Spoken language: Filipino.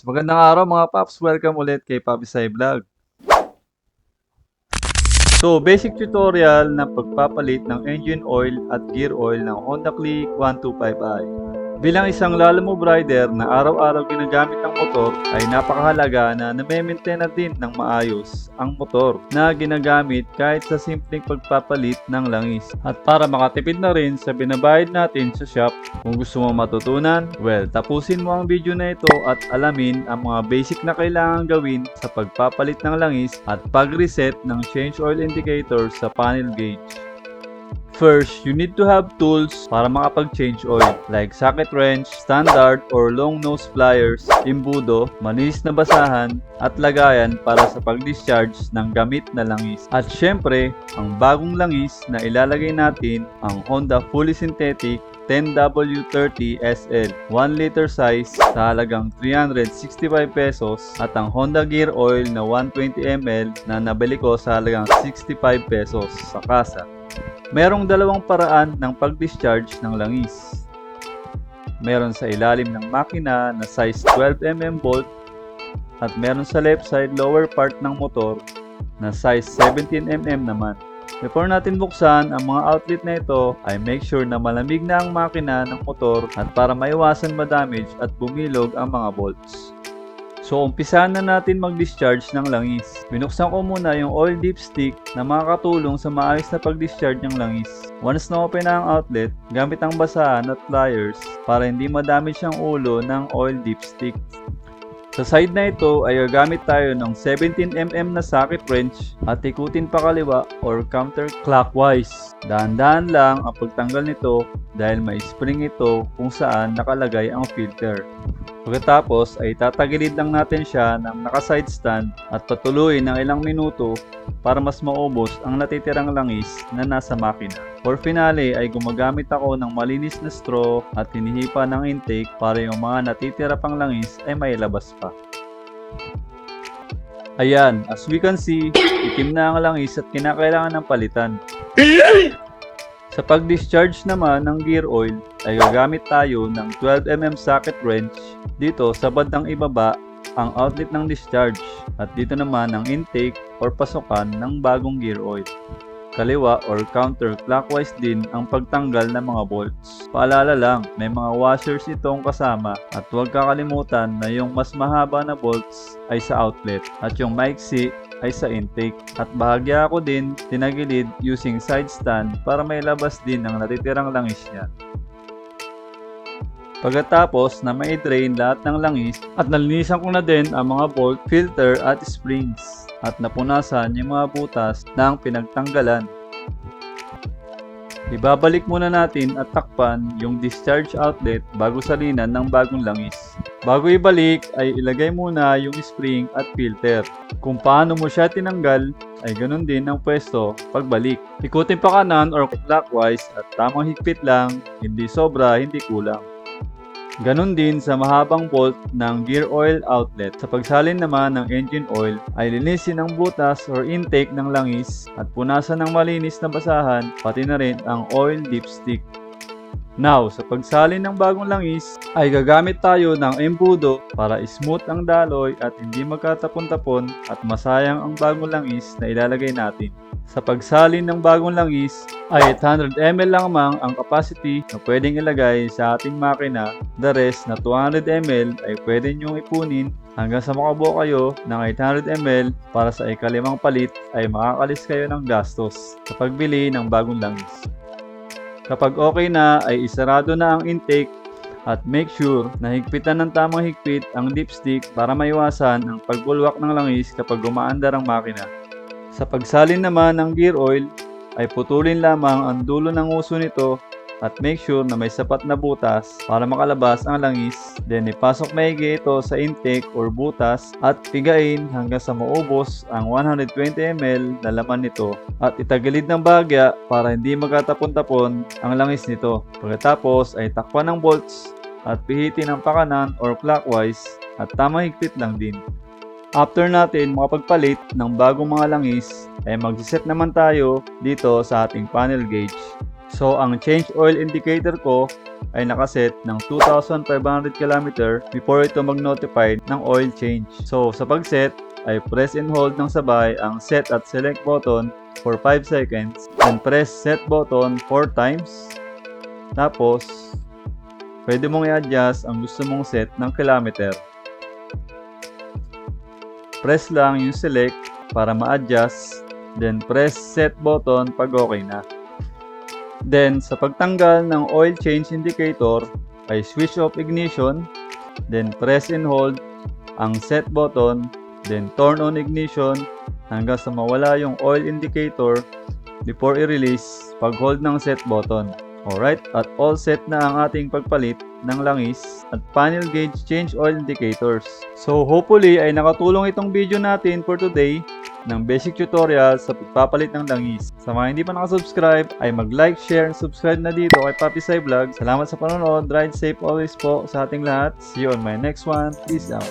Magandang araw mga paps, welcome ulit kay Papi Sai Vlog. So, basic tutorial ng pagpapalit ng engine oil at gear oil ng Honda Click 125i. Bilang isang lalamove rider na araw-araw ginagamit ng motor, ay napakahalaga na name-maintain na din ng maayos ang motor na ginagamit kahit sa simpleng pagpapalit ng langis. At para makatipid na rin sa binabayad natin sa shop, kung gusto mo matutunan, well, tapusin mo ang video na ito at alamin ang mga basic na kailangan gawin sa pagpapalit ng langis at pag-reset ng change oil indicator sa panel gauge. First, you need to have tools para makapag-change oil like socket wrench, standard or long nose pliers, imbudo, malinis na basahan, at lagayan para sa pag-discharge ng gamit na langis. At syempre, ang bagong langis na ilalagay natin ang Honda Fully Synthetic 10W30 SL 1 liter size sa halagang 365 pesos at ang Honda Gear Oil na 120 ml na nabili ko sa halagang 65 pesos sa kasa. Merong dalawang paraan ng pag-discharge ng langis. Meron sa ilalim ng makina na size 12mm bolt at meron sa left side lower part ng motor na size 17mm naman. Before natin buksan ang mga outlet na ito ay make sure na malamig na ang makina ng motor at para maiwasan ma-damage at bumilog ang mga bolts. So, umpisahan na natin mag-discharge ng langis. Binuksan ko muna yung oil dipstick na makakatulong sa maayos na pag-discharge ng langis. Once na open na ang outlet, gamit ang basahan at pliers para hindi ma-damage ang ulo ng oil dipstick. Sa side na ito ay gagamit tayo ng 17mm na socket wrench at ikutin pa kaliwa or counterclockwise. Dahan-dahan lang ang pagtanggal nito dahil may spring ito kung saan nakalagay ang filter. Pagkatapos ay tatagilid lang natin siya ng naka-side stand at patuloy ng ilang minuto para mas maubos ang natitirang langis na nasa makina. For finale ay gumagamit ako ng malinis na straw at hinihipa ng intake para yung mga natitira pang langis ay mailabas pa. Ayan, as we can see, itim na ang langis at kinakailangan ng palitan. Sa pag-discharge naman ng gear oil ay gagamit tayo ng 12mm socket wrench dito sa bandang ibaba ang outlet ng discharge at dito naman ang intake or pasukan ng bagong gear oil. Kaliwa or counterclockwise din ang pagtanggal ng mga bolts. Paalala lang, may mga washers itong kasama at huwag kakalimutan na yung mas mahaba na bolts ay sa outlet at yung maiksi ay sa intake. At bahagya ako din tinagilid using side stand para may labas din ang natitirang langis niya. Pagkatapos na mai-drain lahat ng langis at nalinisan ko na din ang mga bolt, filter at springs at napunasan yung mga butas ng pinagtanggalan. Ibabalik muna natin at takpan yung discharge outlet bago salinan ng bagong langis. Bago ibalik ay ilagay muna yung spring at filter. Kung paano mo siya tinanggal ay ganun din ang pwesto pagbalik. Ikutin pa kanan or clockwise at tamang higpit lang, hindi sobra, hindi kulang. Ganon din sa mahabang bolt ng gear oil outlet. Sa pagsalin naman ng engine oil ay linisin ang butas or intake ng langis at punasan ng malinis na basahan pati na rin ang oil dipstick. Now, sa pagsalin ng bagong langis ay gagamit tayo ng embudo para smooth ang daloy at hindi magkatapon-tapon at masayang ang bagong langis na ilalagay natin. Sa pagsalin ng bagong langis ay 800 ml lang ang capacity na pwedeng ilagay sa ating makina. The rest na 200 ml ay pwede nyong ipunin hanggang sa makabuo kayo ng 800 ml para sa ikalimang palit ay makakalis kayo ng gastos sa pagbili ng bagong langis. Kapag okay na ay isarado na ang intake at make sure na higpitan ng tamang higpit ang dipstick para maiwasan ang pagbulwak ng langis kapag umaandar ang makina. Sa pagsalin naman ng gear oil ay putulin lamang ang dulo ng uso nito at make sure na may sapat na butas para makalabas ang langis. Then ipasok maigi ito sa intake or butas at pigain hanggang sa maubos ang 120 ml na laman nito at itagilid ng bahagya para hindi magkatapon-tapon ang langis nito. Pagkatapos ay takpan ng bolts at pihitin ang pakanan or clockwise at tamang higpit lang din. After natin makapagpalit ng bagong mga langis, ay magsiset naman tayo dito sa ating panel gauge. So ang change oil indicator ko ay nakaset ng 2,500 km before ito mag-notify ng oil change. So sa pag-set ay press and hold ng sabay ang set at select button for 5 seconds, then press set button 4 times. Tapos pwede mong i-adjust ang gusto mong set ng kilometer. Press lang yung select para ma-adjust, then press set button pag okay na. Then, sa pagtanggal ng oil change indicator, ay switch off ignition, then press and hold ang set button, then turn on ignition hanggang sa mawala yung oil indicator before i-release pag-hold ng set button. Alright, at all set na ang ating pagpalit ng langis at panel gauge change oil indicators. So hopefully ay nakatulong itong video natin for today ng basic tutorial sa pagpapalit ng langis. Sa mga hindi pa nakasubscribe ay mag-like, share, and subscribe na dito kay Papi Sai Vlog. Salamat sa panonood. Ride safe always po sa ating lahat. See you on my next one. Peace out.